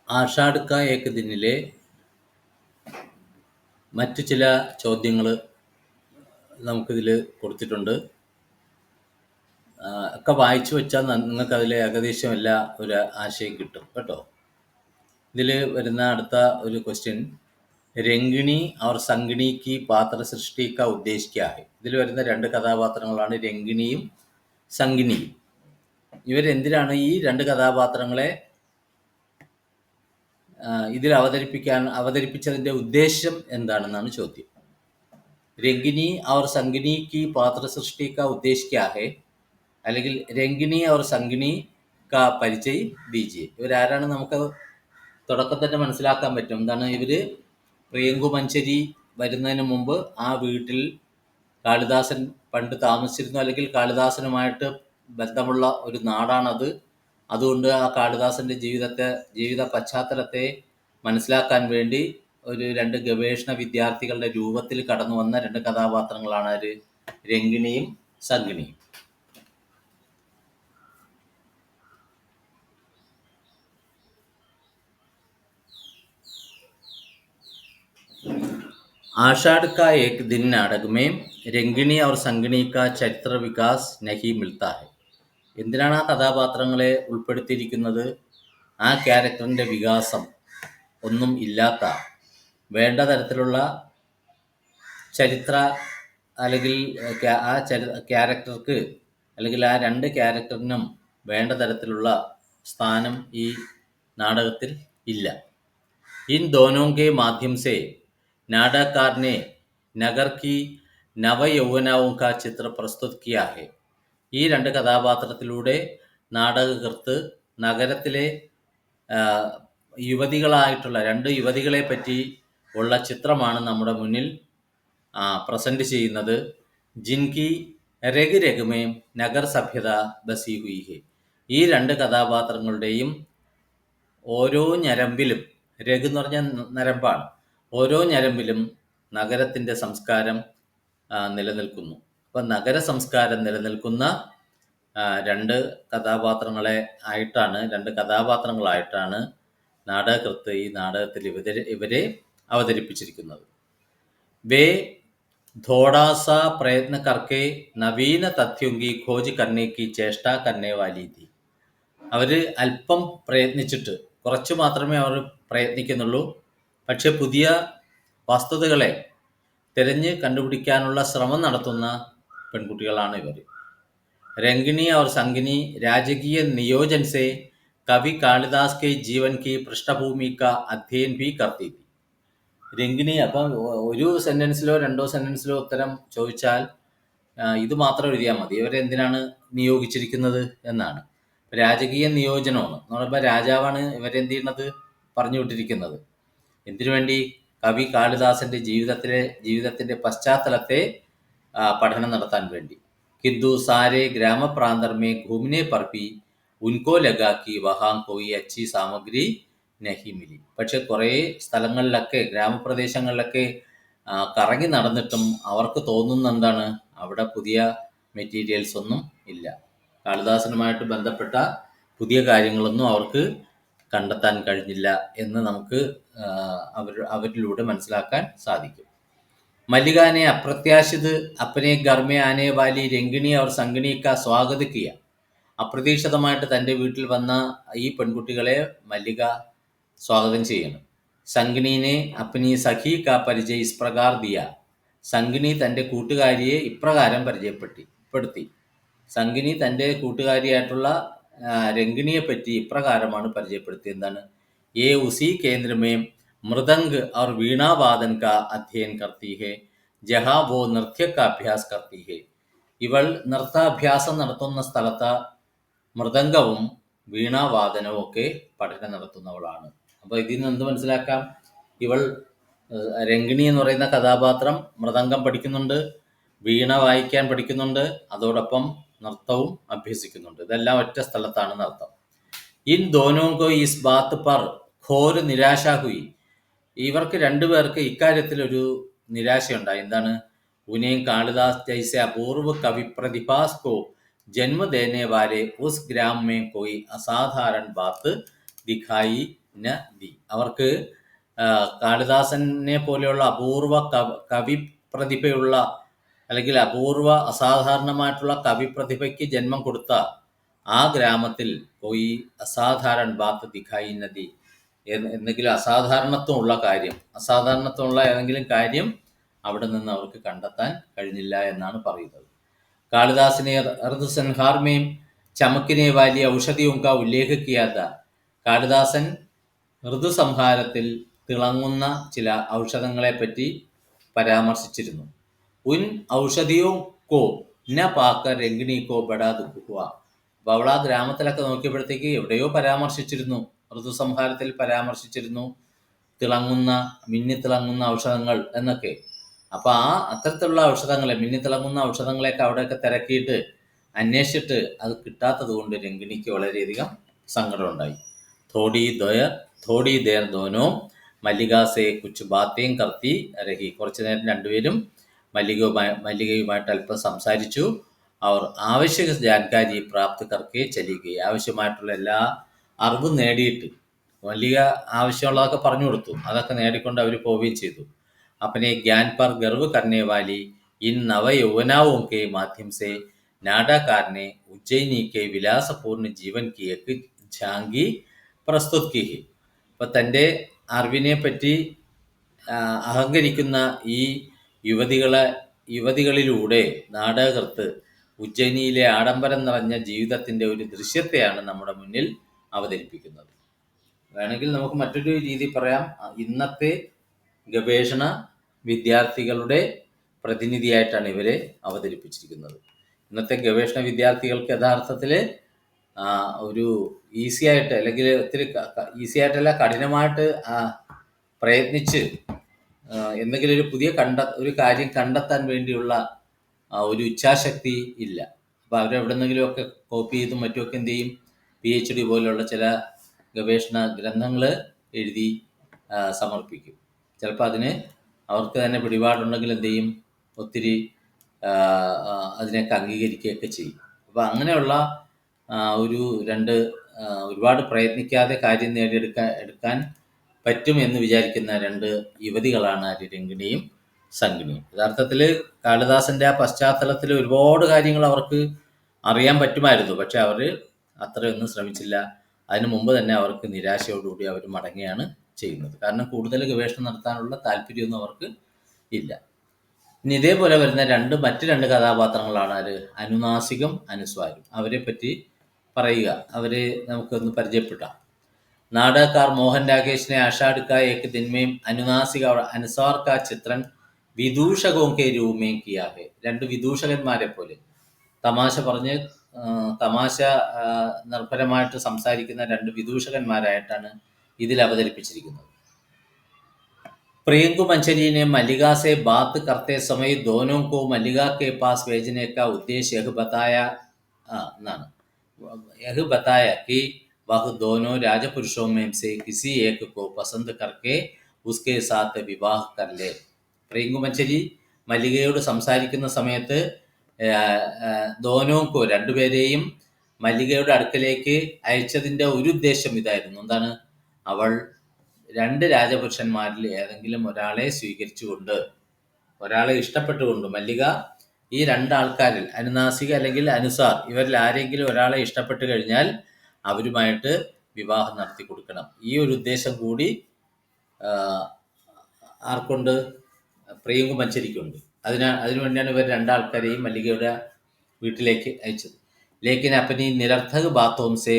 ആഷാഢ് കാ ഏക് ദിനിലെ മറ്റു ചില ചോദ്യങ്ങൾ നമുക്കിതിൽ കൊടുത്തിട്ടുണ്ട്. ഒക്കെ വായിച്ചു വെച്ചാൽ നിങ്ങൾക്ക് അതിൽ ഏകദേശം എല്ലാ ഒരു ആശയം കിട്ടും കേട്ടോ. ഇതിൽ വരുന്ന അടുത്ത ഒരു ക്വസ്റ്റ്യൻ, രംഗിണി और സംഗിണി की പാത്ര സൃഷ്ടി का ഉദ്ദേശ് क्या है? ഇതിൽ വരുന്ന രണ്ട് കഥാപാത്രങ്ങളാണ് രംഗിണിയും സംഗിണിയും. ഇവരെന്തിനാണ് ഈ രണ്ട് കഥാപാത്രങ്ങളെ ഇതിൽ അവതരിപ്പിച്ചതിൻ്റെ ഉദ്ദേശം എന്താണെന്നാണ് ചോദ്യം. രംഗിണി और സംഗിണി की പാത്ര സൃഷ്ടി का ഉദ്ദേശ് क्या है? അല്ലെങ്കിൽ രംഗിണി और സംഗിണി का പരിചയ് ദീജിയെ. ഇവരാരാണ് നമുക്ക് തുടക്കം തന്നെ മനസ്സിലാക്കാൻ പറ്റും. എന്താണ് ഇവർ? പ്രിയങ്കു മഞ്ചരി വരുന്നതിന് മുമ്പ് ആ വീട്ടിൽ കാളിദാസൻ പണ്ട് താമസിച്ചിരുന്നു, അല്ലെങ്കിൽ കാളിദാസനുമായിട്ട് ബന്ധമുള്ള ഒരു നാടാണത്. അതുകൊണ്ട് ആ കാളിദാസൻ്റെ ജീവിത പശ്ചാത്തലത്തെ മനസ്സിലാക്കാൻ വേണ്ടി ഒരു രണ്ട് ഗവേഷണ വിദ്യാർത്ഥികളുടെ രൂപത്തിൽ കടന്നു വന്ന രണ്ട് കഥാപാത്രങ്ങളാണ് അവർ രംഗിണിയും സംഗിണിയും. आषाढ़ का एक दिन नाटक में രംഗിണി और സംഗിണി का ചരിത്ര വികാസ് നഹി മിൽത്താ ഹെ. എന്തിനാണ് ആ കഥാപാത്രങ്ങളെ ഉൾപ്പെടുത്തിയിരിക്കുന്നത്? ആ ക്യാരക്ടറിൻ്റെ വികാസം ഒന്നും ഇല്ലാത്ത, വേണ്ട തരത്തിലുള്ള ചരിത്ര അല്ലെങ്കിൽ ആ ക്യാരക്ടർക്ക് അല്ലെങ്കിൽ ആ രണ്ട് ക്യാരക്ടറിനും വേണ്ട തരത്തിലുള്ള സ്ഥാനം ഈ നാടകത്തിൽ ഇല്ല. इन दोनों के माध्यम से नाटककार ने नगर की നവയൗവനാവും കാ ചിത്ര പ്രസ്തുത് കിയാ ഹെ. ഈ രണ്ട് കഥാപാത്രത്തിലൂടെ നാടകകൃത്ത് നഗരത്തിലെ യുവതികളായിട്ടുള്ള രണ്ട് യുവതികളെ പറ്റി ഉള്ള ചിത്രമാണ് നമ്മുടെ മുന്നിൽ പ്രസൻറ്റ് ചെയ്യുന്നത്. ജിൻകി രഗ് രഗ്മേം നഗർ സഭ്യത ബസി ഹുയി ഹെ. ഈ രണ്ട് കഥാപാത്രങ്ങളുടെയും ഓരോ ഞരമ്പിലും, രഗ് എന്ന് പറഞ്ഞാൽ നരമ്പാണ്, ഓരോ ഞരമ്പിലും നഗരത്തിൻ്റെ സംസ്കാരം നിലനിൽക്കുന്നു. അപ്പം നഗര സംസ്കാരം നിലനിൽക്കുന്ന രണ്ട് കഥാപാത്രങ്ങളായിട്ടാണ് നാടകകൃത്ത് ഈ നാടകത്തിൽ ഇവരെ അവതരിപ്പിച്ചിരിക്കുന്നത്. വേ ഥോഡാസ പ്രയത്ന കർക്കെ നവീന തഥ്യോങ്കി ഖോജ് കർണേക്ക് ചേഷ്ട കർണേ വാലി തി. അവർ അല്പം പ്രയത്നിച്ചിട്ട്, കുറച്ച് മാത്രമേ അവർ പ്രയത്നിക്കുന്നുള്ളൂ, പക്ഷെ പുതിയ വസ്തുതകളെ തിരഞ്ഞ് കണ്ടുപിടിക്കാനുള്ള ശ്രമം നടത്തുന്ന പെൺകുട്ടികളാണ് ഇവർ. രംഗിണി और സംഗിണി രാജകീയ നിയോജൻ സെ കവി കാളിദാസ് കെ ജീവൻ കി പൃഷ്ഠഭൂമി കാ അധ്യയൻ ഭി കർത്തി थी. രംഗിണി, അപ്പം ഒരു സെൻറ്റൻസിലോ രണ്ടോ സെൻറ്റൻസിലോ ഉത്തരം ചോദിച്ചാൽ ഇത് മാത്രം എഴുതിയാൽ മതി. ഇവരെന്തിനാണ് നിയോഗിച്ചിരിക്കുന്നത് എന്നാണ്. രാജകീയ നിയോജനമാണ് എന്ന് പറയുമ്പോൾ രാജാവാണ് ഇവരെന്ത് ചെയ്യുന്നത്, പറഞ്ഞു വിട്ടിരിക്കുന്നത്. എന്തിനു വേണ്ടി? കവി കാളിദാസൻ്റെ ജീവിതത്തിൻ്റെ പശ്ചാത്തലത്തെ പഠനം നടത്താൻ വേണ്ടി. കിന്തു സാരെ ഗ്രാമപ്രാന്തർ മേ ഘൂമനെ पर भी ഉൻകോ ലഗാ കി വഹാ കോയി അച്ചി സാമഗ്രി നഹി മിലി. പക്ഷെ കുറേ സ്ഥലങ്ങളിലൊക്കെ, ഗ്രാമപ്രദേശങ്ങളിലൊക്കെ കറങ്ങി നടന്നിട്ടും അവർക്ക് തോന്നുന്ന എന്താണ്? അവിടെ പുതിയ മെറ്റീരിയൽസ് ഒന്നും ഇല്ല. കാളിദാസനുമായിട്ട് ബന്ധപ്പെട്ട പുതിയ കാര്യങ്ങളൊന്നും അവർക്ക് കണ്ടെത്താൻ കഴിഞ്ഞില്ല എന്ന് നമുക്ക് അവരിലൂടെ മനസ്സിലാക്കാൻ സാധിക്കും. മല്ലികാനെ അപ്രത്യാശിത് അപ്പനെ ഗർമേ ആനെ വാലി രംഗിണി और സംഗിണി കാ സ്വാഗത് കിയ. അപ്രതീക്ഷിതമായിട്ട് തൻ്റെ വീട്ടിൽ വന്ന ഈ പെൺകുട്ടികളെ മല്ലിക സ്വാഗതം ചെയ്യണം. സംഗിണീനെ അപ്പനി സഖി കാ പരിചയ ഇസ് പ്രകാർ ദിയ. സംഗിണി തൻ്റെ കൂട്ടുകാരിയെ ഇപ്രകാരം പരിചയപ്പെടുത്തി. സംഗിണി തൻ്റെ കൂട്ടുകാരിയായിട്ടുള്ള രംഗിണിയെ പറ്റി ഇപ്രകാരമാണ് പരിചയപ്പെടുത്തിയത്. എന്താണ്? ये उसी केंद्र में मृदंग और वीणा वादन का अध्ययन करती है जहाँ वो नृत्य का अभ्यास करती है. ഇവൾ നൃത്താഭ്യാസം നടത്തുന്ന സ്ഥലത്ത് മൃദംഗവും വീണാവാദനവും ഒക്കെ പഠനം നടത്തുന്നവളാണ്. അപ്പോൾ ഇതിൽ നിന്ന് എന്ത് മനസ്സിലാക്കാം? ഇവൾ രംഗിണി എന്ന് പറയുന്ന കഥാപാത്രം മൃദംഗം പഠിക്കുന്നുണ്ട്, വീണ വായിക്കാൻ പഠിക്കുന്നുണ്ട്, അതോടൊപ്പം നൃത്തവും അഭ്യസിക്കുന്നുണ്ട്. ഇതെല്ലാം ഒറ്റ സ്ഥലത്താണ് നൃത്തം. ഇൻ ദോനോങ്കോ ഈസ് ബാത്ത് പർ ഘോർ നിരാശ ഹുയി. ഇവർക്ക് രണ്ടുപേർക്ക് ഇക്കാര്യത്തിൽ ഒരു നിരാശയുണ്ടായി. എന്താണ്? ഉനേം കാളിദാസ് ജൈസെ അപൂർവ കവി പ്രതിഭാസ് കോ ജന്മ ദേനെ വാലെ ഉസ് ഗ്രാം മേ കോയി അസാധാരണ ബാത്ത് ദിഖായി നദി. അവർക്ക് കാളിദാസനെ പോലെയുള്ള അപൂർവ കവി പ്രതിഭയുള്ള അല്ലെങ്കിൽ അപൂർവ അസാധാരണമായിട്ടുള്ള കവി പ്രതിഭയ്ക്ക് ജന്മം കൊടുത്ത ആ ഗ്രാമത്തിൽ പോയി അസാധാരണ ബാത്ത് ദിഖായി നദി, എന്തെങ്കിലും അസാധാരണത്വമുള്ള ഏതെങ്കിലും കാര്യം അവിടെ നിന്ന് അവർക്ക് കണ്ടെത്താൻ കഴിഞ്ഞില്ല എന്നാണ് പറയുന്നത്. കാളിദാസിനെ അർദ്ധസൻഹാർമേം ചമക്കിനെ വാലി ഔഷധിയും കാ ഉല്ലേഖ കിയാത. കാളിദാസൻ ഋതുസംഹാരത്തിൽ തിളങ്ങുന്ന ചില ഔഷധങ്ങളെ പറ്റി പരാമർശിച്ചിരുന്നു. ഉൻ ഔഷധിയോ കോ ന പാക്ക രംഗിണി കോ ബടാ ദുഃഖുക. അപ്പോൾ അവൾ ആ ഗ്രാമത്തിലൊക്കെ നോക്കിയപ്പോഴത്തേക്ക് എവിടെയോ പരാമർശിച്ചിരുന്നു, ഋതുസംഹാരത്തിൽ പരാമർശിച്ചിരുന്നു മിന്നിത്തിളങ്ങുന്ന ഔഷധങ്ങൾ എന്നൊക്കെ. അപ്പോൾ ആ അത്തരത്തിലുള്ള ഔഷധങ്ങളെ, മിന്നിത്തിളങ്ങുന്ന ഔഷധങ്ങളെയൊക്കെ അവിടെയൊക്കെ തിരക്കിയിട്ട് അന്വേഷിച്ചിട്ട് അത് കിട്ടാത്തത് കൊണ്ട് രംഗിണിക്ക് വളരെയധികം സങ്കടമുണ്ടായി. തോടി ദേർ ദോനോ മല്ലികാസെ കുച്ച് ബാത്തേം കർത്തി രഹി. കുറച്ചു നേരം രണ്ടുപേരും മല്ലികയുമായിട്ട് അല്പം സംസാരിച്ചു. അവർ ആവശ്യക ജാൻകാരി പ്രാപ്ത് കർക്കെ ചലികെ. ആവശ്യമായിട്ടുള്ള എല്ലാ അറിവും നേടിയിട്ട്, മല്ലിക ആവശ്യമുള്ളതൊക്കെ പറഞ്ഞു കൊടുത്തു, അതൊക്കെ നേടിക്കൊണ്ട് അവർ പോവുകയും ചെയ്തു. अपने ज्ञान पर गर्व करने वाली इन नव यौवनाओं के माध्यम से नाडाकार ने उज्जैनी के विलासपूर्ण जीवन की एक झांकी प्रस्तुत की है. അപ്പോൾ തൻ്റെ അറിവിനെ പറ്റി അഹങ്കരിക്കുന്ന ഈ യുവതികളിലൂടെ നാടകകൃത്ത് ഉജ്ജയിനിയിലെ ആഡംബരം നിറഞ്ഞ ജീവിതത്തിൻ്റെ ഒരു ദൃശ്യത്തെയാണ് നമ്മുടെ മുന്നിൽ അവതരിപ്പിക്കുന്നത്. വേണമെങ്കിൽ നമുക്ക് മറ്റൊരു രീതി പറയാം, ഇന്നത്തെ ഗവേഷണ വിദ്യാർത്ഥികളുടെ പ്രതിനിധിയായിട്ടാണ് ഇവരെ അവതരിപ്പിച്ചിരിക്കുന്നത്. ഇന്നത്തെ ഗവേഷണ വിദ്യാർത്ഥികൾക്ക് യഥാർത്ഥത്തിൽ ഒരു ഈസിയായിട്ട്, അല്ലെങ്കിൽ ഒത്തിരി ഈസിയായിട്ടല്ല, കഠിനമായിട്ട് പ്രയത്നിച്ച് എന്തെങ്കിലും ഒരു പുതിയ ഒരു കാര്യം കണ്ടെത്താൻ വേണ്ടിയുള്ള ഒരു ഇച്ഛാശക്തി ഇല്ല. അപ്പോൾ അവരെവിടെന്നെങ്കിലുമൊക്കെ കോപ്പി ചെയ്തും മറ്റുമൊക്കെ എന്ത് ചെയ്യും, PhD പോലെയുള്ള ചില ഗവേഷണ ഗ്രന്ഥങ്ങൾ എഴുതി സമർപ്പിക്കും. ചിലപ്പോൾ അതിന് അവർക്ക് തന്നെ പിടിപാടുണ്ടെങ്കിൽ എന്ത് ചെയ്യും, ഒത്തിരി അതിനെയൊക്കെ അംഗീകരിക്കുകയൊക്കെ ചെയ്യും. അപ്പോൾ അങ്ങനെയുള്ള ഒരുപാട് പ്രയത്നിക്കാതെ കാര്യം എടുക്കാൻ പറ്റും എന്ന് വിചാരിക്കുന്ന രണ്ട് യുവതികളാണ് രംഗിണിയും സംഗിണിയും. യഥാർത്ഥത്തിൽ കാളിദാസൻ്റെ ആ പശ്ചാത്തലത്തിൽ ഒരുപാട് കാര്യങ്ങൾ അവർക്ക് അറിയാൻ പറ്റുമായിരുന്നു. പക്ഷെ അവർ അത്രയൊന്നും ശ്രമിച്ചില്ല. അതിനു മുമ്പ് തന്നെ അവർക്ക് നിരാശയോടുകൂടി അവർ മടങ്ങുകയാണ് ചെയ്യുന്നത്. കാരണം കൂടുതൽ ഗവേഷണം നടത്താനുള്ള താല്പര്യമൊന്നും അവർക്ക് ഇല്ല. ഇനി ഇതേപോലെ വരുന്ന മറ്റ് രണ്ട് കഥാപാത്രങ്ങളാണ് അനുനാസികം അനുസ്വാരും. അവരെ പറ്റി പറയുക, അവരെ നമുക്കൊന്ന് പരിചയപ്പെടാം. നാടകക്കാർ മോഹൻ രാകേഷിനെ आषाढ़ का एक दिन में अनुनासिक और अनुस्वार का चित्रण വിദൂഷകവും കെ രൂപമേം കിയാ ഹെ. രണ്ട് വിദൂഷകന്മാരെ പോലെ തമാശ നിർഭരമായിട്ട് സംസാരിക്കുന്ന രണ്ട് വിദൂഷകന്മാരായിട്ടാണ് ഇതിൽ അവതരിപ്പിച്ചിരിക്കുന്നത്. प्रियंकु मंचरी ने मल्लिका से बात करते समय दोनों को मल्लिका के पास भेजने का उद्देश्य यह बताया कि वह दोनों राजपुरुषों में से किसी एक को पसंद करके उसके साथ विवाह कर ले. പ്രിയങ്കു മഞ്ചരി മല്ലികയോട് സംസാരിക്കുന്ന സമയത്ത് ദോനോക്കോ രണ്ടുപേരെയും മല്ലികയുടെ അടുക്കലേക്ക് അയച്ചതിൻ്റെ ഒരു ഉദ്ദേശം ഇതായിരുന്നു. എന്താണ്? അവൾ രണ്ട് രാജപുരുഷന്മാരിൽ ഏതെങ്കിലും ഒരാളെ സ്വീകരിച്ചുകൊണ്ട്, ഒരാളെ ഇഷ്ടപ്പെട്ടുകൊണ്ട്, മല്ലിക ഈ രണ്ടാൾക്കാരിൽ അനുനാസിക അല്ലെങ്കിൽ അനുസാർ ഇവരിൽ ആരെങ്കിലും ഒരാളെ ഇഷ്ടപ്പെട്ട് കഴിഞ്ഞാൽ അവരുമായിട്ട് വിവാഹം നടത്തി കൊടുക്കണം. ഈ ഒരു ഉദ്ദേശം കൂടി ആർക്കുണ്ട്? പ്രിയങ്കു മഞ്ചരിക്കുണ്ട്. അതിനുവേണ്ടിയാണ് ഇവർ രണ്ടാൾക്കാരെയും മല്ലികയുടെ വീട്ടിലേക്ക് അയച്ചത്. ലേക്കിൻ അപ്പനി നിരർത്ഥക ബാത്തോം സെ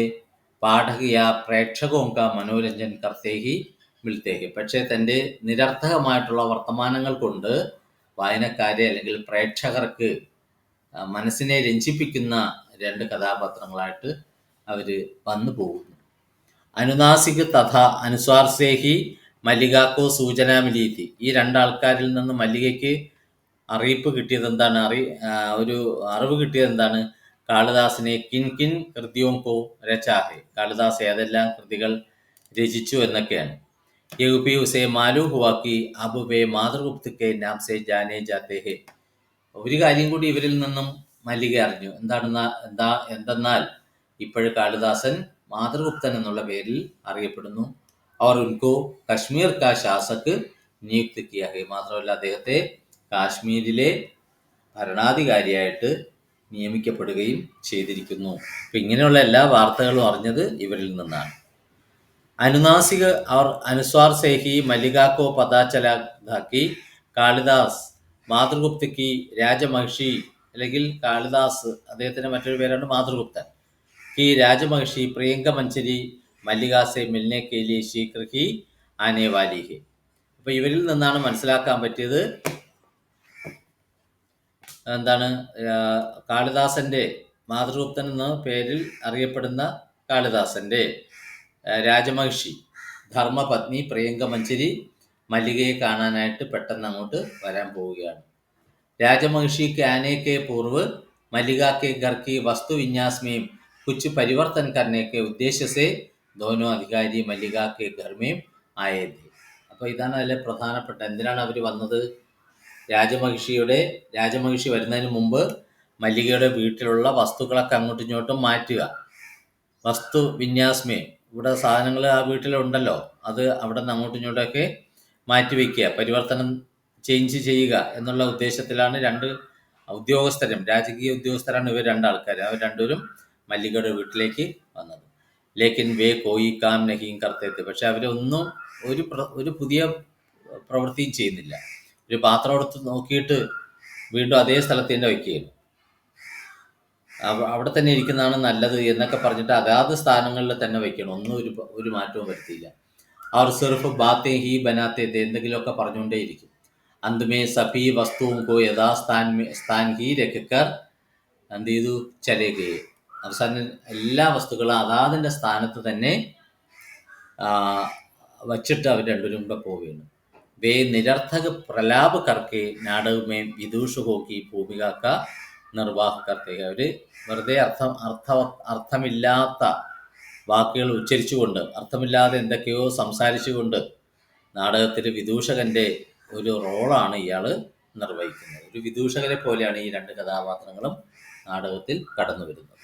പാഠക യാ പ്രേക്ഷകോം കാ മനോരഞ്ജൻ കർത്തേ ഹി മിൽത്തേ ഹി. പക്ഷേ തൻ്റെ നിരർത്ഥകമായിട്ടുള്ള വർത്തമാനങ്ങൾ കൊണ്ട് വായനക്കാരെ അല്ലെങ്കിൽ പ്രേക്ഷകർക്ക് മനസ്സിനെ രഞ്ജിപ്പിക്കുന്ന രണ്ട് കഥാപാത്രങ്ങളായിട്ട് അവർ വന്നു പോകുന്നു. അനുനാസിക് തഥ അനുസ്വാർ സേഹി മല്ലികാക്കോ സൂചന മിലീത്തി. ഈ രണ്ടാൾക്കാരിൽ നിന്ന് മല്ലികയ്ക്ക് അറിയിപ്പ് കിട്ടിയത് എന്താണ്? ഒരു അറിവ് കിട്ടിയത് എന്താണ്? കാളിദാസിനെ കിൻ കൃതിയോം കോ രചാഹെ. കാളിദാസ് ഏതെല്ലാം കൃതികൾ രചിച്ചു എന്നൊക്കെയാണ്. യഹ് ഉസേ മാലൂം ഹുവാ കി അബ് വേ മാതൃഗുപ്ത കെ നാം സേ ജാനേ ജാത്തേ ഹെ. ഒരു കാര്യം കൂടി ഇവരിൽ നിന്നും മല്ലിക അറിഞ്ഞു. എന്തെന്നാൽ ഇപ്പോഴും കാളിദാസൻ മാതൃഗുപ്തൻ എന്നുള്ള പേരിൽ അറിയപ്പെടുന്നു. और उनको कश्मीर का शासक नियुक्त किया है. മാത്രമല്ല അദ്ദേഹത്തെ കാശ്മീരിലെ ഭരണാധികാരിയായിട്ട് നിയമിക്കപ്പെടുകയും ചെയ്തിരിക്കുന്നു. അപ്പം ഇങ്ങനെയുള്ള എല്ലാ വാർത്തകളും അറിഞ്ഞത് ഇവരിൽ നിന്നാണ്. അനുനാസിക और अनुस्वार से ही मल्लिका को पता चला था कि കാളിദാസ് മാതൃഗുപ്ത की രാജമഹിഷി അല്ലെങ്കിൽ കാളിദാസ് അദ്ദേഹത്തിൻ്റെ മറ്റൊരു പേരാണ് മാതൃഗുപ്തൻ की രാജമഹിഷി പ്രിയങ്ക മഞ്ചരി മല്ലിക से मिलने के लिए शीघ्र ही आने वाली है. അപ്പോൾ ഇവരിൽ നിന്നാണ് മനസ്സിലാക്കാൻ പറ്റിയത് എന്താണ് കാളിദാസൻ്റെ മാതൃഗുപ്തൻ എന്ന പേരിൽ അറിയപ്പെടുന്ന കാളിദാസൻ്റെ രാജമഹിഷി ധർമ്മപത്നി പ്രിയങ്ക മഞ്ചരി മല്ലികയെ കാണാനായിട്ട് പെട്ടെന്ന് അങ്ങോട്ട് വരാൻ പോവുകയാണ്. രാജമഹിഷി के आने के पूर्व मल्लिका के घर की वस्तु विन्यास में कुछ परिवर्तन करने के उद्देश्य से दोनों अधिकारी मल्लिका के घर में आए थे. അപ്പോൾ ഇതാണ് അതിലെ പ്രധാനപ്പെട്ട എന്തിനാണ് അവർ വന്നത്. രാജമഹിഷി വരുന്നതിന് മുമ്പ് മല്ലികയുടെ വീട്ടിലുള്ള വസ്തുക്കളൊക്കെ അങ്ങോട്ടും ഇങ്ങോട്ടും മാറ്റുക. വസ്തു വിന്യാസ്മേ ഇവിടെ സാധനങ്ങൾ ആ വീട്ടിലുണ്ടല്ലോ അത് അവിടെ നിന്ന് അങ്ങോട്ടും ഇങ്ങോട്ടൊക്കെ മാറ്റിവെക്കുക, പരിവർത്തനം ചേഞ്ച് ചെയ്യുക എന്നുള്ള ഉദ്ദേശത്തിലാണ് രണ്ട് ഉദ്യോഗസ്ഥരും രാജകീയ ഉദ്യോഗസ്ഥരാണ് ഇവർ രണ്ടാൾക്കാർ. അവർ രണ്ടുപേരും മല്ലികയുടെ വീട്ടിലേക്ക് വന്നത്. ലേക്കിൻ വേ കോയി കാം നഹീം കർത്തേത്ത്. പക്ഷെ അവരൊന്നും ഒരു പുതിയ പ്രവൃത്തിയും ചെയ്യുന്നില്ല. ഒരു പാത്രം എടുത്ത് നോക്കിയിട്ട് വീണ്ടും അതേ സ്ഥലത്ത് തന്നെ വയ്ക്കുകയാണ്. അവിടെ തന്നെ ഇരിക്കുന്നതാണ് നല്ലത് എന്നൊക്കെ പറഞ്ഞിട്ട് അതാത് സ്ഥാനങ്ങളിൽ തന്നെ വയ്ക്കണം. ഒന്നും ഒരു മാറ്റവും വരുത്തിയില്ല. അവർ സിർഫ് ബാത്തേ ഹി ബനാത്തേ എന്തെങ്കിലുമൊക്കെ പറഞ്ഞുകൊണ്ടേയിരിക്കും. അന്തുമേ സഭി വസ്തുവും കോ സ്ഥാൻ ഹി രക്കർ എന്ത് ചെയ്തു ചലേകെ. അവസാനം എല്ലാ വസ്തുക്കളും അതാതിൻ്റെ സ്ഥാനത്ത് തന്നെ വച്ചിട്ട് അവർ രണ്ടുപേരും കൂടെ പോവുകയാണ്. വേ നിരർത്ഥക പ്രലാപ് കർക്കെ നാടകമേ വിദൂഷകോക്കി ഭൂമികാക്ക നിർവാഹ കർക്കെ. അവർ വെറുതെ അർത്ഥമില്ലാത്ത വാക്കുകൾ ഉച്ചരിച്ചുകൊണ്ട് അർത്ഥമില്ലാതെ എന്തൊക്കെയോ സംസാരിച്ചുകൊണ്ട് നാടകത്തിൽ വിദൂഷകൻ്റെ ഒരു റോളാണ് ഇയാൾ നിർവഹിക്കുന്നത്. ഒരു വിദൂഷകനെ പോലെയാണ് ഈ രണ്ട് കഥാപാത്രങ്ങളും നാടകത്തിൽ കടന്നു വരുന്നത്.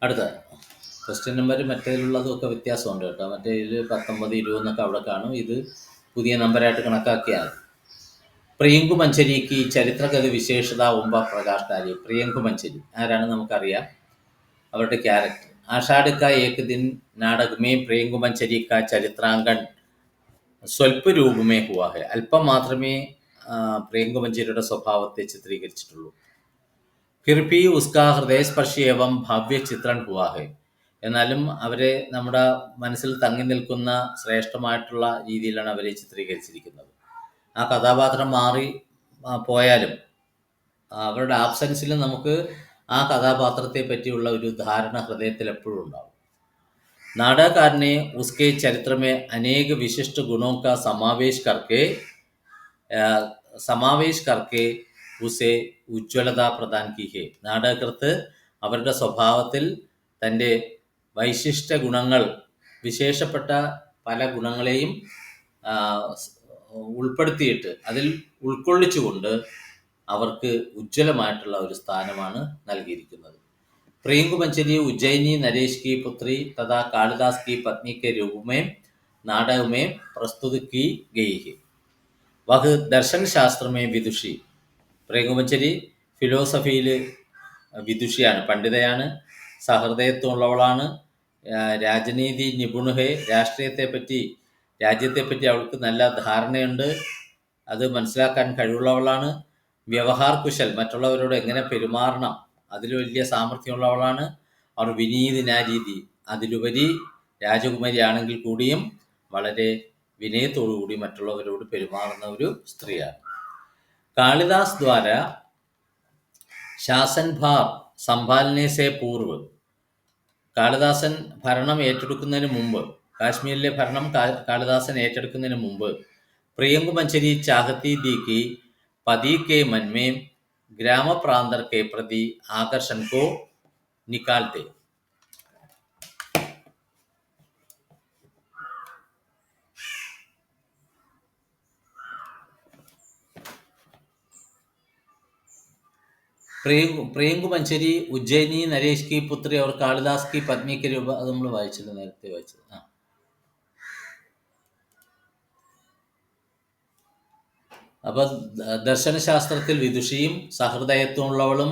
അടുത്ത ക്വസ്റ്റ്യൻ നമ്പർ മറ്റേതിലുള്ളതൊക്കെ വ്യത്യാസമുണ്ട് കേട്ടോ. മറ്റേതിൽ 19, 20 എന്നൊക്കെ അവിടെ കാണും. ഇത് പുതിയ നമ്പറായിട്ട് കണക്കാക്കിയാൽ. പ്രിയങ്കു മഞ്ചരിക്ക് ചരിത്രഗത വിശേഷത ഒമ്പ പ്രകാശ് ഡാലി. പ്രിയങ്കു മഞ്ചരി ആരാണ് നമുക്കറിയാം, അവരുടെ ക്യാരക്ടർ. ആഷാഢ का एक दिन नाटक में प्रियंकु मंचरी का चरित्रांकन स्वल्प रूप में हुआ है. അല്പം മാത്രമേ പ്രിയങ്കു മഞ്ചരിയുടെ സ്വഭാവത്തെ ചിത്രീകരിച്ചിട്ടുള്ളൂ. फिर भी उसका हृदयस्पर्शी एवं भव्य चित्रण हुआ है. എന്നാലും അവരെ നമ്മുടെ മനസ്സിൽ തങ്ങി നിൽക്കുന്ന ശ്രേഷ്ഠമായിട്ടുള്ള രീതിയിലാണ് അവരെ ചിത്രീകരിച്ചിരിക്കുന്നത്. ആ കഥാപാത്രം മാറി പോയാലും അവരുടെ ആബ്സെൻസിലും നമുക്ക് ആ കഥാപാത്രത്തെ പറ്റിയുള്ള ഒരു ധാരണ ഹൃദയത്തിൽ എപ്പോഴും ഉണ്ടാവും. नाटककार ने उसके चरित्र में अनेक विशिष्ट गुणों का समावेश करके उसे उज्ज्वलता प्रदान की है. നാടകകൃത്ത് അവരുടെ സ്വഭാവത്തിൽ തൻ്റെ വൈശിഷ്ട്യ ഗുണങ്ങൾ, വിശേഷപ്പെട്ട പല ഗുണങ്ങളെയും ഉൾപ്പെടുത്തിയിട്ട് അതിൽ ഉൾക്കൊള്ളിച്ചുകൊണ്ട് അവർക്ക് ഉജ്ജ്വലമായിട്ടുള്ള ഒരു സ്ഥാനമാണ് നൽകിയിരിക്കുന്നത്. प्रियंकु मंचरी उज्जैनी नरेश की पुत्री तथा कालिदास की पत्नी के रूप में नाटक में प्रस्तुत की गई है. वह दर्शन शास्त्र में विदुषी. प्रियंकु मंचरी ഫിലോസഫിയിൽ വിദുഷിയാണ്, പണ്ഡിതയാണ്, സഹൃദയത്വമുള്ളവളാണ്, രാജനീതി നിപുണഹെ. രാജ്യത്തെപ്പറ്റി അവൾക്ക് നല്ല ധാരണയുണ്ട്, അത് മനസ്സിലാക്കാൻ കഴിവുള്ളവളാണ്. വ്യവഹാർ കുശൽ, മറ്റുള്ളവരോട് എങ്ങനെ പെരുമാറണം അതിൽ വലിയ സാമർഥ്യമുള്ളവളാണ്. അവർ വിനീത് നാരീതി, അതിലുപരി രാജകുമാരി ആണെങ്കിൽ കൂടിയും വളരെ വിനയത്തോടുകൂടി മറ്റുള്ളവരോട് പെരുമാറുന്ന ഒരു സ്ത്രീയാണ്. കാളിദാസ് ദ്വാര ശാസൻഭാർ സംഭാലനെ സെ പൂർവ്. കാളിദാസൻ ഭരണം ഏറ്റെടുക്കുന്നതിന് മുമ്പ്, കാശ്മീരിലെ ഭരണം കാളിദാസൻ ഏറ്റെടുക്കുന്നതിന് മുമ്പ് प्रियंकु मंचरी चाहती थी कि पति के मन में ग्राम प्रांतर के प्रति आकर्षण को निकाल दे. प्रियंकु मंचरी उज्जैनी नरेश की पुत्री और कालिदास की पत्नी के रूप. അത് നമ്മൾ വായിച്ചല്ലോ, നേരത്തെ വായിച്ചത്. അപ്പം ദർശനശാസ്ത്രത്തിൽ വിദുഷിയും സഹൃദയത്വമുള്ളവളും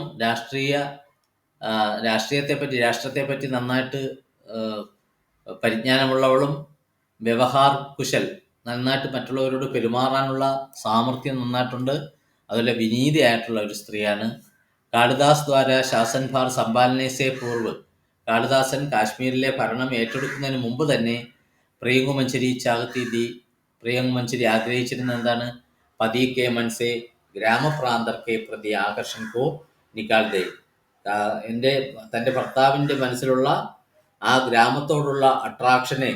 രാഷ്ട്രത്തെപ്പറ്റി നന്നായിട്ട് പരിജ്ഞാനമുള്ളവളും വ്യവഹാർ കുശൽ, നന്നായിട്ട് മറ്റുള്ളവരോട് പെരുമാറാനുള്ള സാമർഥ്യം നന്നായിട്ടുണ്ട്, അതുപോലെ വിനീതയായിട്ടുള്ള ഒരു സ്ത്രീയാണ്. കാളിദാസ് ദ്വാര ശാസൻഭാർ സമ്പാലനേസെ പൂർവ്, കാളിദാസൻ കാശ്മീരിലെ ഭരണം ഏറ്റെടുക്കുന്നതിന് മുമ്പ് തന്നെ പ്രിയങ്കുമഞ്ചരി ചാഹത്തി പ്രിയങ്കുമഞ്ചരി ആഗ്രഹിച്ചിരുന്ന എന്താണ്? പതി കെ മനസ്സെ ഗ്രാമപ്രാന്തർക്കെ പ്രതി ആകർഷൺ കോ നിക്കാൾ ദേ, തൻ്റെ ഭർത്താവിൻ്റെ മനസ്സിലുള്ള ആ ഗ്രാമത്തോടുള്ള അട്രാക്ഷനെ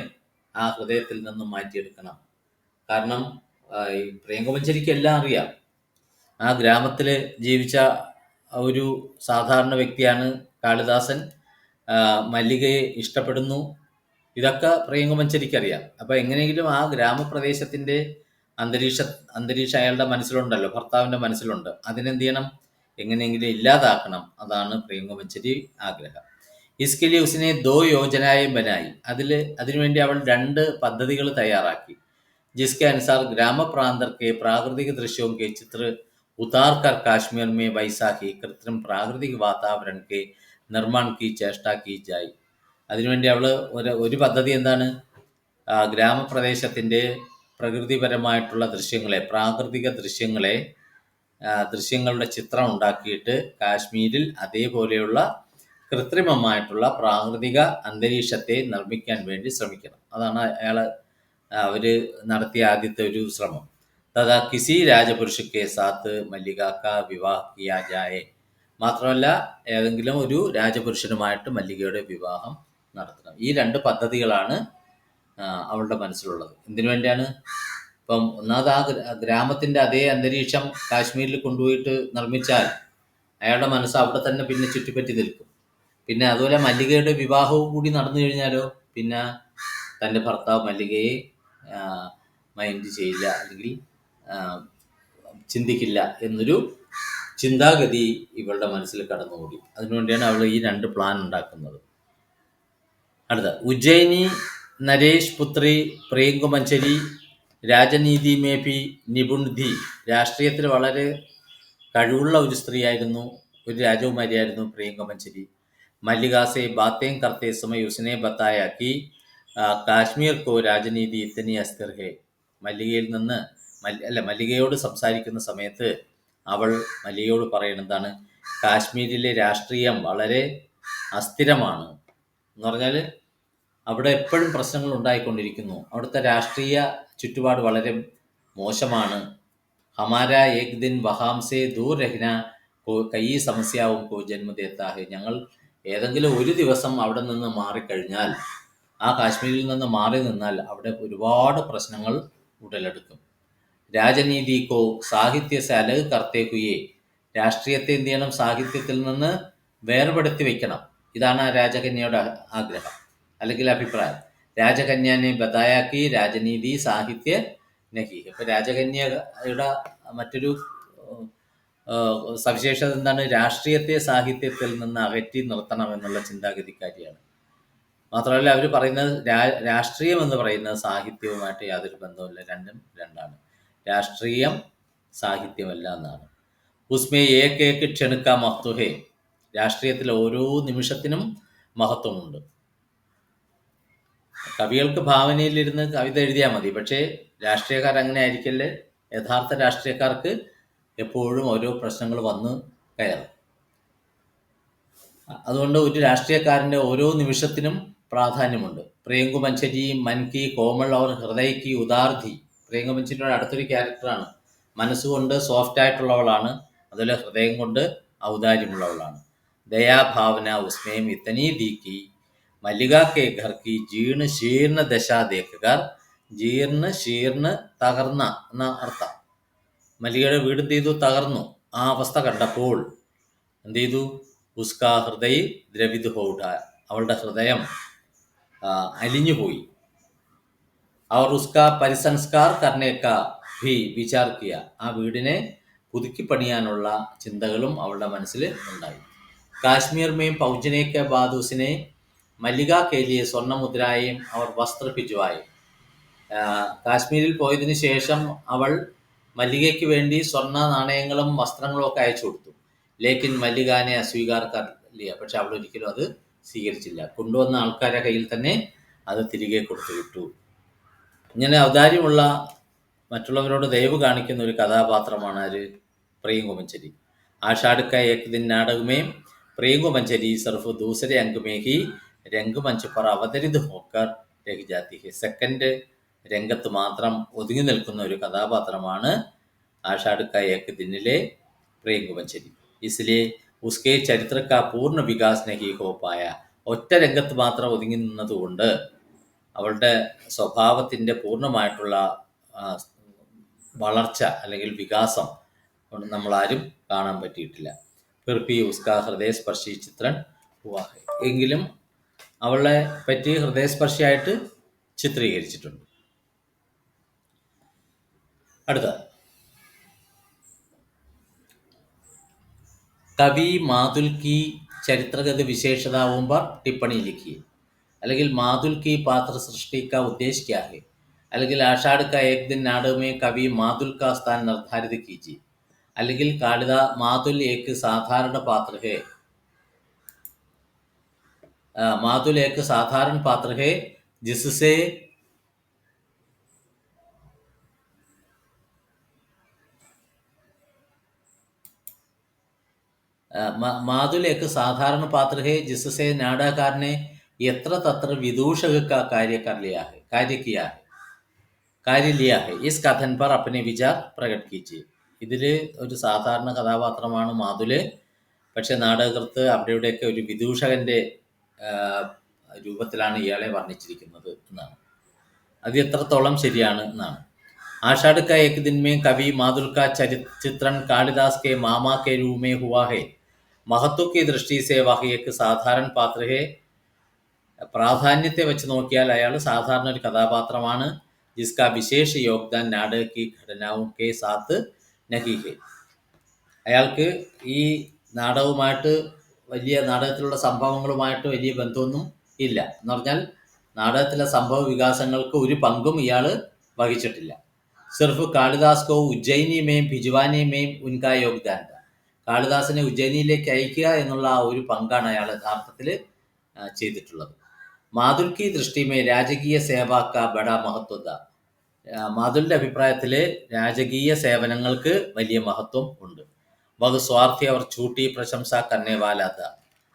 ആ ഹൃദയത്തിൽ നിന്നും മാറ്റിയെടുക്കണം. കാരണം ഈ പ്രിയങ്കുമഞ്ചരിക്ക് എല്ലാം അറിയാം. ആ ഗ്രാമത്തിൽ ജീവിച്ച ഒരു സാധാരണ വ്യക്തിയാണ് കാളിദാസൻ. മല്ലികയെ ഇഷ്ടപ്പെടുന്നു, ഇതൊക്കെ പ്രിയങ്കുമഞ്ചരിക്കറിയാം. അപ്പോൾ എങ്ങനെയെങ്കിലും ആ ഗ്രാമപ്രദേശത്തിൻ്റെ അന്തരീക്ഷം അയാളുടെ മനസ്സിലുണ്ടല്ലോ, ഭർത്താവിൻ്റെ മനസ്സിലുണ്ട്, അതിനെന്ത് ചെയ്യണം? എങ്ങനെയെങ്കിലും ഇല്ലാതാക്കണം. അതാണ് പ്രിയങ്കുമഞ്ചരി ആഗ്രഹം. ഇസ്കെലി ഉസിനെ ദോ യോജനായ ബനായി, അതിനുവേണ്ടി അവൾ 2 പദ്ധതികൾ തയ്യാറാക്കി. ജിസ്കെ അനുസാർ ഗ്രാമപ്രാന്തർ കെ പ്രാകൃതിക ദൃശ്യവും കെ ചിത്ര उतार कर काश्मीर में वैसा ही कृत्रिम പ്രാകൃതിക വാതാവരൺ കെ നിർമ്മാൺ കി ചേഷ്ട കി ജായ്. അതിനുവേണ്ടി അവൾ ഒരു പദ്ധതി എന്താണ്? ഗ്രാമപ്രദേശത്തിൻ്റെ പ്രകൃതിപരമായിട്ടുള്ള പ്രാകൃതിക ദൃശ്യങ്ങളുടെ ചിത്രം ഉണ്ടാക്കിയിട്ട് കാശ്മീരിൽ അതേപോലെയുള്ള കൃത്രിമമായിട്ടുള്ള പ്രാകൃതിക അന്തരീക്ഷത്തെ നിർമ്മിക്കാൻ വേണ്ടി ശ്രമിക്കണം. അതാണ് അവർ നടത്തിയ ആദ്യത്തെ ഒരു ശ്രമം. തഥാ കിസി രാജപുരുഷക്കെ സാത്ത് മല്ലിക കാ വിവാഹ് കിയാ ജായേ, മാത്രമല്ല ഏതെങ്കിലും ഒരു രാജപുരുഷനുമായിട്ട് മല്ലികയുടെ വിവാഹം നടത്തണം. ഈ 2 പദ്ധതികളാണ് അവളുടെ മനസ്സിലുള്ളത്. എന്തിനു വേണ്ടിയാണ്? ഇപ്പം ഒന്നാമത് ആ ഗ്രാമത്തിൻ്റെ അതേ അന്തരീക്ഷം കാശ്മീരിൽ കൊണ്ടുപോയിട്ട് നിർമ്മിച്ചാൽ അയാളുടെ മനസ്സ് അവിടെ തന്നെ പിന്നെ ചുറ്റിപ്പറ്റി നിൽക്കും. പിന്നെ അതുപോലെ മല്ലികയുടെ വിവാഹവും കൂടി നടന്നു കഴിഞ്ഞാലോ പിന്നെ തൻ്റെ ഭർത്താവ് മല്ലികയെ മൈൻഡ് ചെയ്യില്ല, അല്ലെങ്കിൽ ചിന്തിക്കില്ല എന്നൊരു ചിന്താഗതി ഇവളുടെ മനസ്സിൽ കടന്നുകൂടി. അതിനുവേണ്ടിയാണ് അവൾ ഈ 2 പ്ലാൻ ഉണ്ടാക്കുന്നത്. അടുത്ത ഉജ്ജയിനി നരേഷ് പുത്രി പ്രിയങ്കുമഞ്ചരി രാജനീതി മേഭി നിപുൺ ധി, രാഷ്ട്രീയത്തിൽ വളരെ കഴിവുള്ള ഒരു സ്ത്രീയായിരുന്നു, ഒരു രാജകുമാരിയായിരുന്നു പ്രിയങ്കുമഞ്ചരി. മല്ലികാസെ ബാത്തേം കർത്തേ സമയ ഉസ്നെ ബത്തായ കി കാശ്മീർ കോ രാജനീതി ഇത്തനി അസ്ഥിർ ഹേ, മല്ലികയോട് സംസാരിക്കുന്ന സമയത്ത് അവൾ മല്ലികയോട് പറയുന്നതാണ്, കാശ്മീരിലെ രാഷ്ട്രീയം വളരെ അസ്ഥിരമാണ് എന്ന് പറഞ്ഞാൽ അവിടെ എപ്പോഴും പ്രശ്നങ്ങൾ ഉണ്ടായിക്കൊണ്ടിരിക്കുന്നു, അവിടുത്തെ രാഷ്ട്രീയ ചുറ്റുപാട് വളരെ മോശമാണ്. ഹമാര ഏക് ദിൻ വഹാംസെ ദൂർ രഹ്ന കൈ സമസ്യാവും കോ ജന്മ ദേത്താ ഹെ, ഞങ്ങൾ ഏതെങ്കിലും ഒരു ദിവസം അവിടെ നിന്ന് മാറിക്കഴിഞ്ഞാൽ, ആ കാശ്മീരിൽ നിന്ന് മാറി നിന്നാൽ അവിടെ ഒരുപാട് പ്രശ്നങ്ങൾ ഉടലെടുക്കും. രാജനീതി കോ സാഹിത്യ സെ അലഗ് കർത്തേ ഹുയെ, രാഷ്ട്രീയത്തെ എന്ത് ചെയ്യണം? സാഹിത്യത്തിൽ നിന്ന് വേർപെടുത്തി വെക്കണം. ഇതാണ് ആ രാജകന്യയുടെ ആഗ്രഹം അല്ലെങ്കിൽ അഭിപ്രായം. രാജകന്യാനെ ബതായാക്കി രാജനീതി സാഹിത്യ നഹി. ഇപ്പൊ രാജകന്യയുടെ മറ്റൊരു സവിശേഷത എന്താണ്? രാഷ്ട്രീയത്തെ സാഹിത്യത്തിൽ നിന്ന് അകറ്റി നിർത്തണം എന്നുള്ള ചിന്താഗതിക്കാരിയാണ്. മാത്രമല്ല അവർ പറയുന്നത് രാഷ്ട്രീയം എന്ന് പറയുന്നത് സാഹിത്യവുമായിട്ട് യാതൊരു ബന്ധവുമില്ല, രണ്ടും രണ്ടാണ്. രാഷ്ട്രീയം സാഹിത്യമല്ല എന്നാണ്. ഉസ്മേ ഏക് ഏക് ക്ഷണിക്ക മഹത്വഹേ, രാഷ്ട്രീയത്തിൽ ഓരോ നിമിഷത്തിനും മഹത്വമുണ്ട്. കവികൾക്ക് ഭാവനയിലിരുന്ന് കവിത എഴുതിയാൽ മതി, പക്ഷേ രാഷ്ട്രീയക്കാർ അങ്ങനെ ആയിരിക്കല്ലേ. യഥാർത്ഥ രാഷ്ട്രീയക്കാർക്ക് എപ്പോഴും ഓരോ പ്രശ്നങ്ങൾ വന്ന് കയറും. അതുകൊണ്ട് ഒരു രാഷ്ട്രീയക്കാരൻ്റെ ഓരോ നിമിഷത്തിനും പ്രാധാന്യമുണ്ട്. പ്രിയങ്കുമഞ്ചരി മൻകി കോമൾ അവർ ഹൃദയക്ക് ഉദാർധി, പ്രിയങ്കുമഞ്ചരിയുടെ അടുത്തൊരു ക്യാരക്ടറാണ്. മനസ്സുകൊണ്ട് സോഫ്റ്റ് ആയിട്ടുള്ളവളാണ്, അതുപോലെ ഹൃദയം കൊണ്ട് ഔദാര്യമുള്ളവളാണ്. ദയാഭാവന ഉസ്മേം ഇത്തനീ ദീക്കി മല്ലിക കെ ഘർ കി ജീർണ ശീർണ ദശ ദേക്കർ, ജീർണ ശീർണ തകർന്ന എന്ന അർത്ഥം. മല്ലികയുടെ വീട് എന്ത് ചെയ്തു? തകർന്നു. ആ അവസ്ഥ കണ്ടപ്പോൾ എന്ത് ചെയ്തു? ഉസ്കാ ഹൃദയ ദ്രവിത് ഹോട്ട, അവളുടെ ഹൃദയം അലിഞ്ഞുപോയി. അവർ ഉസ്കാ പരിസംസ്കാർ കർണേക്ക ഭി വിചാർ കിയ, ആ വീടിനെ പുതുക്കിപ്പണിയാനുള്ള ചിന്തകളും അവളുടെ മനസ്സിൽ ഉണ്ടായി. കാശ്മീർ മേം പൗജനേക്ക ബാദൂസിനെ മല്ലിക കേലിയെ സ്വർണ്ണമുദ്രായും അവർ വസ്ത്ര ഭിജുവായും, കാശ്മീരിൽ പോയതിനു ശേഷം അവൾ മല്ലികയ്ക്ക് വേണ്ടി സ്വർണ്ണ നാണയങ്ങളും വസ്ത്രങ്ങളും ഒക്കെ അയച്ചു കൊടുത്തു. ലേക്കിൻ മല്ലികാനെ അസ്വീകാർ കർ ലിയ. പക്ഷെ അവൾ ഒരിക്കലും അത് സ്വീകരിച്ചില്ല. കൊണ്ടുവന്ന ആൾക്കാരുടെ കയ്യിൽ തന്നെ അത് തിരികെ കൊടുത്തു വിട്ടു. ഇങ്ങനെ ഔദാര്യമുള്ള, മറ്റുള്ളവരോട് ദയവ് കാണിക്കുന്ന ഒരു കഥാപാത്രമാണ് ആര്? प्रेम को मंचरी। आषाढ़ का एक दिन नाटक में प्रेम को मंचरी सिर्फ दूसरे अंक में ही രംഗമഞ്ച് पर അവതരിത होकर रह जाती है. സെക്കൻഡ് രംഗത്ത് മാത്രം ഒതുങ്ങി നിൽക്കുന്ന ഒരു കഥാപാത്രമാണ് ആഷാഢ് കാ ഏക് ദിനിലെ പ്രേം को मंचरी. इसलिए उसके ചരിത്ര का പൂർണ്ണ വികാസ് नहीं हो पाया. ഒറ്റ രംഗത്ത് മാത്രം ഒതുങ്ങി നിന്നതുകൊണ്ട് അവളുടെ സ്വഭാവത്തിൻ്റെ പൂർണ്ണമായിട്ടുള്ള വളർച്ച അല്ലെങ്കിൽ വികാസം നമ്മളാരും കാണാൻ പറ്റിയിട്ടില്ല. ഫിർഭി ഉസ്കാ ഹൃദയസ്പർശി ചിത്രൻ ഹുവാ ഹൈ. എങ്കിലും അവളെ പറ്റി ഹൃദയസ്പർശിയായിട്ട് ചിത്രീകരിച്ചിട്ടുണ്ട്. അടുത്ത കവി മാതുൽ की ചരിത്രഗത വിശേഷതാओं पर टिप्पणी लिखिए. അല്ലെങ്കിൽ മാതുൽ की पात्र सृष्टि का उद्देश्य क्या है. അല്ലെങ്കിൽ ആഷാഢ് का एक दिन नाटक में कवि माधुल का स्थान निर्धारित कीजिए. അല്ലെങ്കിൽ മാതുൽ एक साधारण पात्र है. माधुल एक साधारण पात्र है जिससे माधुल एक साधारण पात्र है जिससे नाटककार ने यत्र तत्र विदूषक का कार्य किया है. इस कथन पर अपने विचार प्रकट कीजिए. ഇതിൽ ഒരു സാധാരണ കഥാപാത്രമാണ് മാതുല്. പക്ഷെ നാടകകൃത്ത് അവിടെ ഇവിടെയൊക്കെ ഒരു വിദൂഷകൻ്റെ രൂപത്തിലാണ് ഇയാളെ വർണ്ണിച്ചിരിക്കുന്നത് എന്നാണ്. അത് എത്രത്തോളം ശരിയാണ് എന്നാണ്. आषाढ़ का एक दिन में कवि माधुल का चित्रण कालिदास के मामा के रूप में हुआ है. महत्व की दृष्टि से वह एक साधारण पात्र है. പ്രാധാന്യത്തെ വെച്ച് നോക്കിയാൽ അയാൾ സാധാരണ ഒരു കഥാപാത്രമാണ്. जिसका विशेष योगदान नाटक की घटनाओं के साथ नहीं है. അയാൾക്ക് ഈ നാടകവുമായിട്ട് നാടകത്തിലുള്ള സംഭവങ്ങളുമായിട്ട് വലിയ ബന്ധമൊന്നും ഇല്ല. എന്ന് പറഞ്ഞാൽ നാടകത്തിലെ സംഭവ വികാസങ്ങൾക്ക് ഒരു പങ്കും ഇയാൾ വഹിച്ചിട്ടില്ല. സിർഫ് കാളിദാസ് കോ ഉജ്ജയിനി മേം ഭിജുവാനി മേം ഉൻകാ യോഗ്ദാൻ. കാളിദാസിനെ ഉജ്ജയിനിയിലേക്ക് അയക്കുക എന്നുള്ള ആ ഒരു പങ്കാണ് അയാൾ യഥാർത്ഥത്തിൽ ചെയ്തിട്ടുള്ളത്. മാതുൽ की दृष्टि में രാജകീയ സേവ का बड़ा महत्व था. മാതുലിൻ്റെ അഭിപ്രായത്തിൽ രാജകീയ സേവനങ്ങൾക്ക് വലിയ മഹത്വം ഉണ്ട്. വഹ് സ്വാർത്ഥി അവർ ചൂട്ടി പ്രശംസ കർനെ വാല था.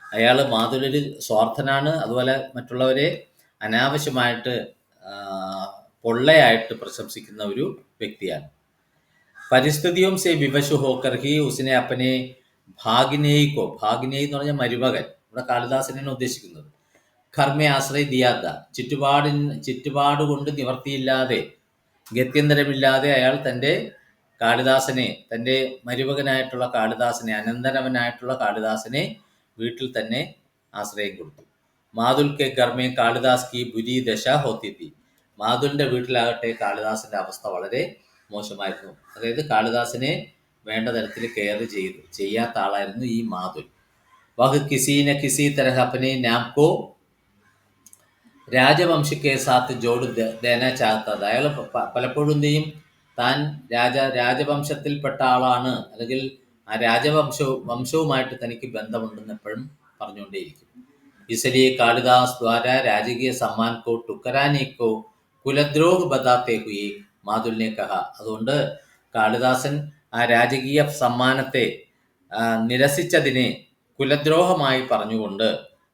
അയാൾ മാതുലിൽ സ്വാർത്ഥനാണ്. അതുപോലെ മറ്റുള്ളവരെ അനാവശ്യമായിട്ട് പൊള്ളയായിട്ട് പ്രശംസിക്കുന്ന ഒരു വ്യക്തിയാണ്. പരിസ്ഥിതിയും സെ വിവശു ഹോക്കർ ഹി ഉസിനെ അപ്പനെ ഭാഗിനേയിക്കോ, ഭാഗിനേയി എന്ന് പറഞ്ഞാൽ മരുമകൻ, ഇവിടെ കാളിദാസനാണ് ഉദ്ദേശിക്കുന്നത്, ഘർമ്മെ ആശ്രയ ദിയാത്ത. ചുറ്റുപാട് കൊണ്ട് നിവർത്തിയില്ലാതെ, ഗത്യന്തരമില്ലാതെ അയാൾ തൻ്റെ മരുമകനായിട്ടുള്ള കാളിദാസനെ, അനന്തരവനായിട്ടുള്ള കാളിദാസനെ വീട്ടിൽ തന്നെ ആശ്രയം കൊടുത്തു. മാതുൽ കെ ഘർമ്മെ കാളിദാസ് കി ബുരി ദശ ഹോത്തി തി. മാതുലിൻ്റെ വീട്ടിലാകട്ടെ കാളിദാസിൻ്റെ അവസ്ഥ വളരെ മോശമായിരുന്നു. അതായത് കാളിദാസിനെ വേണ്ട തരത്തിൽ കെയർ ചെയ്യാത്ത ആളായിരുന്നു ഈ മാതുൽ. വഹ് കിസി തരഹ അപ്പനെ നാം കോ രാജവംശക്കെ സാത്ത് ജോഡ് ദേന ചാഹത്ത. അയാൾ പലപ്പോഴും എന്ത് ചെയ്യും, താൻ രാജവംശത്തിൽപ്പെട്ട ആളാണ്, അല്ലെങ്കിൽ ആ വംശവുമായിട്ട് തനിക്ക് ബന്ധമുണ്ടെന്ന് എപ്പോഴും പറഞ്ഞുകൊണ്ടേയിരിക്കും. इसलिए कालिदास द्वारा राजकीय सम्मान को टुकराने को कुलद्रोह बताते हुए माधुल ने कहा. അതുകൊണ്ട് കാളിദാസൻ ആ രാജകീയ സമ്മാനത്തെ നിരസിച്ചതിനെ കുലദ്രോഹമായി പറഞ്ഞുകൊണ്ട്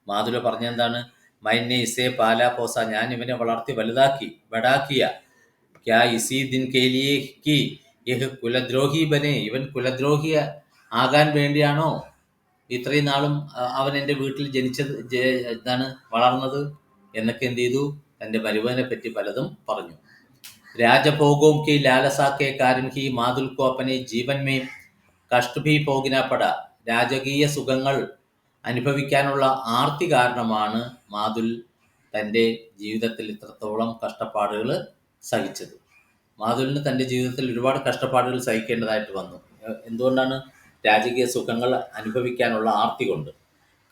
മാധുല പറഞ്ഞെന്താണ്, മൈനെ ഇസേ പാലാ പോസ, ഞാൻ ഇവനെ വളർത്തി വലുതാക്കി, ബടാക്കിയ, ക്യാ ഇസി ദിൻ കേലിയെ കി യഹ് കുലദ്രോഹി ബനെ, ഇവൻ കുലദ്രോഹി ആകാൻ വേണ്ടിയാണോ ഇത്രയും നാളും അവൻ എൻ്റെ വീട്ടിൽ വളർന്നത് എന്നൊക്കെ എന്ത് ചെയ്തു, തൻ്റെ മരുമകനെ പറ്റി പലതും പറഞ്ഞു. രാജഭോഗവും കി ലാലസാക്കെ കാരൻ ഹി മാതുൽ കോ അപ്പനെ ജീവൻ മേ കഷ്ട ഭി ഭോഗിന പട. രാജകീയ സുഖങ്ങൾ അനുഭവിക്കാനുള്ള ആർത്തി കാരണമാണ് മാതുൽ തൻ്റെ ജീവിതത്തിൽ ഇത്രത്തോളം കഷ്ടപ്പാടുകൾ സഹിച്ചത്. മാതുലിന് തൻ്റെ ജീവിതത്തിൽ ഒരുപാട് കഷ്ടപ്പാടുകൾ സഹിക്കേണ്ടതായിട്ട് വന്നു. എന്തുകൊണ്ടാണ്? രാജകീയ സുഖങ്ങൾ അനുഭവിക്കാനുള്ള ആർത്തി കൊണ്ട്.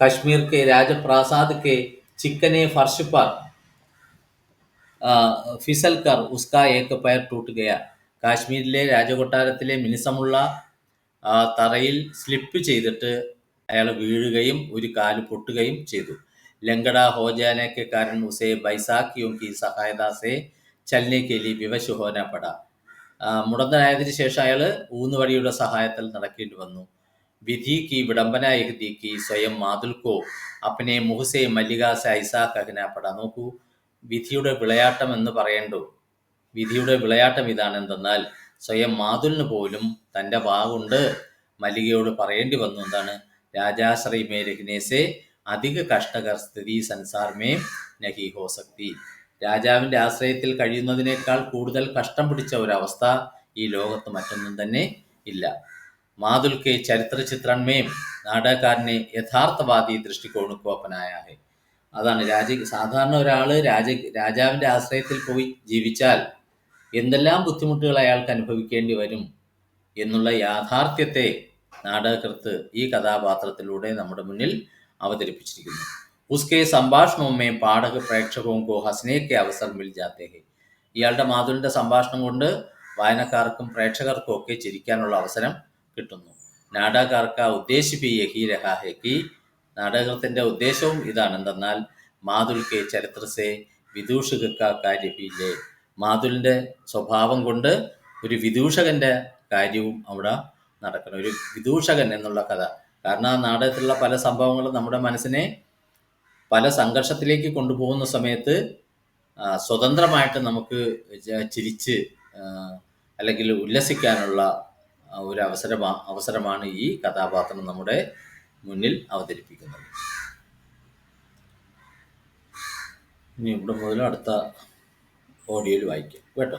കശ്മീർ കെ രാജപ്രാസാദ് കെ ചിക്കനെ ഫർഷ് പർ ഫിസൽ കർ ഉസ്കാ ഏക് പയർ ടൂട്ട് ഗയ. കാശ്മീരിലെ രാജകൊട്ടാരത്തിലെ മിനുസമുള്ള തറയിൽ സ്ലിപ്പ് ചെയ്തിട്ട് അയാൾ വീഴുകയും ഒരു കാല് പൊട്ടുകയും ചെയ്തു. ലങ്കട ഹോ ജാനെ കെ കാരണം ഉസേ ബൈസാഖിയോं की സഹായത സേ ചലനെ കെ ലിയെ വിവശ് ഹോന പട. മുടന്തനായതിനു ശേഷം അയാൾ ഊന്നുവടിയുടെ സഹായത്തിൽ നടക്കേണ്ടി വന്നു. വിധി കി വിടംബന യഹ്ദി കി സ്വയം മാതുൽക്കോ അപ്പനെ മുഹസെ മല്ലികാസെ ഐസാ കഹന പട. നോക്കൂ, വിധിയുടെ വിളയാട്ടം എന്ന് പറയേണ്ടു. വിധിയുടെ വിളയാട്ടം ഇതാണെന്തെന്നാൽ സ്വയം മാതുലിന് പോലും തൻ്റെ വാഗുണ്ട് മല്ലികയോട് പറയേണ്ടി വന്നു. എന്താണ്? രാജാശ്രയി മേ രഹ്നേസെ അധിക കഷ്ടകർ സ്ഥിതി സൻസാർ മേ നഹി ഹോ സക്തി. രാജാവിൻ്റെ ആശ്രയത്തിൽ കഴിയുന്നതിനേക്കാൾ കൂടുതൽ കഷ്ടം പിടിച്ച ഒരവസ്ഥ ഈ ലോകത്ത് മറ്റൊന്നും തന്നെ ഇല്ല. മാതുൽക്കെ ചരിത്ര ചിത്രൺമേം നാടകക്കാരനെ യഥാർത്ഥവാദി ദൃഷ്ടികോണുക്കോ അപ്പനായ ഹെ. അതാണ് സാധാരണ ഒരാൾ രാജാവിൻ്റെ ആശ്രയത്തിൽ പോയി ജീവിച്ചാൽ എന്തെല്ലാം ബുദ്ധിമുട്ടുകൾ അയാൾക്ക് അനുഭവിക്കേണ്ടി വരും എന്നുള്ള യാഥാർത്ഥ്യത്തെ നാടകകൃത്ത് ഈ കഥാപാത്രത്തിലൂടെ നമ്മുടെ മുന്നിൽ അവതരിപ്പിച്ചിരിക്കുന്നു. ഉസ്കെ സംഭാഷണവുമേ പാഠക പ്രേക്ഷകവും കോ ഹസ്നേക്ക് അവസരം മിൽ ജാത്തേ ഹെ. ഇയാളുടെ മാധുലിൻ്റെ സംഭാഷണം കൊണ്ട് വായനക്കാർക്കും പ്രേക്ഷകർക്കും ഒക്കെ ചിരിക്കാനുള്ള അവസരം കിട്ടുന്നു. നാടകക്കാർക്ക് ഉദ്ദേശിപ്പി യഹി രഹാ ഹെ കി. നാടകത്തിൻ്റെ ഉദ്ദേശവും ഇതാണ്. എന്തെന്നാൽ മാതുൽക്കെ ചരിത്രസെ വിദൂഷക കാര്യമില്ലേ. മാതുലിൻ്റെ സ്വഭാവം കൊണ്ട് ഒരു വിദൂഷകൻ്റെ കാര്യവും അവിടെ നടക്കണം. ഒരു വിദൂഷകൻ എന്നുള്ള കഥ. കാരണം ആ നാടകത്തിലുള്ള പല സംഭവങ്ങളും നമ്മുടെ മനസ്സിനെ പല സംഘർഷത്തിലേക്ക് കൊണ്ടുപോകുന്ന സമയത്ത് സ്വതന്ത്രമായിട്ട് നമുക്ക് ചിരിച്ച് അല്ലെങ്കിൽ ഉല്ലസിക്കാനുള്ള ഒരു അവസരമാണ് ഈ കഥാപാത്രം നമ്മുടെ മുന്നിൽ അവതരിപ്പിക്കുന്നത്. ഇനി ഇവിടെ മുതൽ അടുത്ത ഓഡിയോയിൽ വായിക്കാം കേട്ടോ.